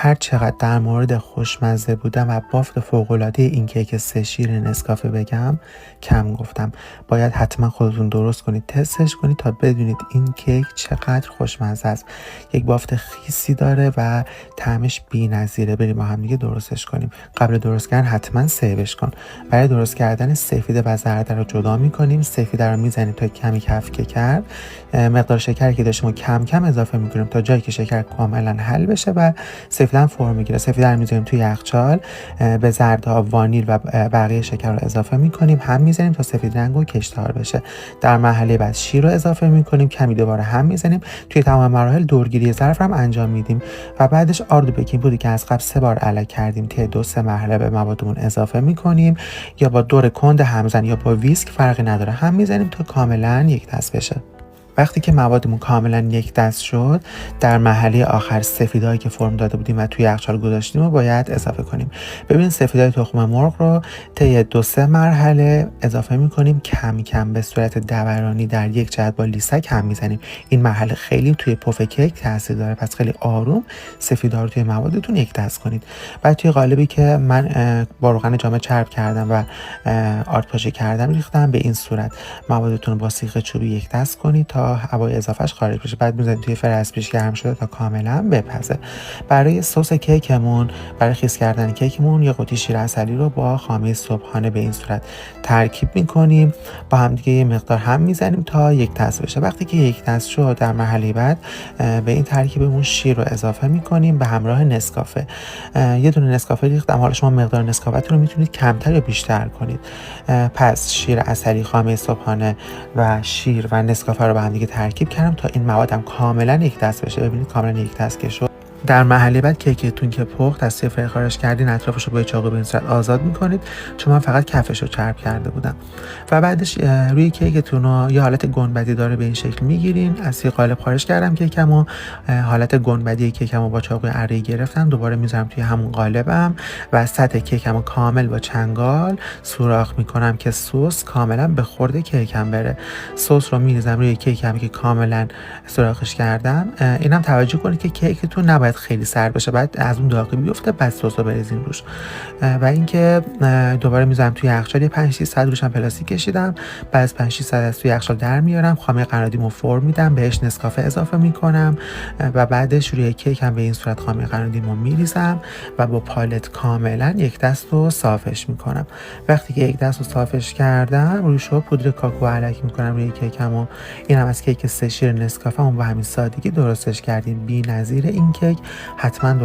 هر چقدر در مورد خوشمزه بودن و بافت فوق‌العاده این کیک 3 شیر نسکافه بگم کم گفتم. باید حتما خودتون درست کنید، تستش کنید تا بدونید این کیک چقدر خوشمزه است. یک بافت خیسی داره و طعمش بی‌نظیره. بریم با هم دیگه درستش کنیم. قبل درست کردن حتما سیوش کن. برای درست کردن سفید و زرد رو جدا می‌کنیم. سفید رو می‌زنیم تا کمی کفک کرد. مقدار شکری که داشتیم کم کم اضافه می‌کنیم تا جایی که شکر کاملا حل بشه و سفیدم فرم میگیره. سفید رو میذاریم توی یخچال. به زردها وانیل و بقیه شکر رو اضافه میکنیم، هم میزنیم تا سفید رنگ و کشدار بشه. در مرحله بعد شیر رو اضافه میکنیم، کمی دوباره هم میزنیم. توی تمام مراحل دورگیری ظرف هم انجام میدیم و بعدش آرد بیکینگ پودری که از قبل 3 بار علک کردیم طی 2-3 مرحله به موادمون اضافه میکنیم. یا با دور کند همزن یا با ویسک فرقی نداره، هم میزنیم تا کاملا یک دست بشه. وقتی که موادمون کاملا یک دست شد، در مرحله آخر سفیدایی که فرم داده بودیم و توی یخچال گذاشتیم رو باید اضافه کنیم. ببین سفیدای تخم مرغ رو طی 2-3 مرحله اضافه میکنیم، کم کم به صورت دورانی در یک جهت با لیسک هم میزنیم. این مرحله خیلی توی پف کیک تاثیر داره، پس خیلی آروم سفیدا رو توی موادتون یک دست کنید. بعد توی قالبی که من با روغن جامد چرب کردم و آرد پاشی کردم ریختم، به این صورت موادتون رو با سیخ چوبی یک دست کنید تا هوای اضافهش خارج بشه. بعد میذارید توی فرسپیش گرم شده تا کاملا بپزه. برای سس کیکمون، برای خیس کردن کیکمون، یه قوطی شیر عسلی رو با خامه صبحانه به این صورت ترکیب میکنیم، با هم دیگه یه مقدار هم میزنیم تا یک دست بشه. وقتی که یک دست شد، در مرحله بعد به این ترکیبمون شیر رو اضافه میکنیم به همراه نسکافه. یه دونه نسکافه ریختم، حالا شما مقدار نسکافتون رو میتونید کمتر یا بیشتر کنید. پس شیر عسلی، خامه صبحانه و شیر و نسکافه رو با هم دیگه ترکیب کردم تا این موادم کاملا یک دست بشه. ببینید کاملا یک دست که شد. در مرحله بعد کیکتون که پخت از توی فره خارج کردین، اطرافش رو با چاقو به این صورت آزاد میکنید، چون من فقط کفش رو چرب کرده بودم. و بعدش روی کیکتون رو یه حالت گنبدی داره به این شکل میگیرین. از توی قالب خارج کردم کیکمو، حالت گنبدی کیکمو با چاقوی اره گرفتم، دوباره میذارم توی همون قالبم و سطح کیکمو کامل با چنگال سوراخ میکنم که سس کاملا به خورد کیکم بره. سس رو میریزم روی کیکم که کاملا سوراخش کردم. اینم توجه کنید که کیکتون نباید خیلی سرد بشه، بعد از اون داغی بیفته، بعد سس رو بریزین روش. و اینکه دوباره میذارم توی یخچال، یه 5-6 ساعت روشم پلاستیک کشیدم. بعد از 5-6 ساعت از توی یخچال در میارم، خامه قنادیمو فرم میدم، بهش نسکافه اضافه میکنم و بعدش روی کیکم به این صورت خامه قنادیمو میریزم و با پالت کاملا یک دست رو صافش میکنم. وقتی که یک دست رو صافش کردم، روش رو پودر کاکائو علک میکنم روی کیکمو. اینم از کیک 3 شیر نسکافه، اون با همین سادگی درستش کردیم. بی‌نظیره این کیک، حتما درست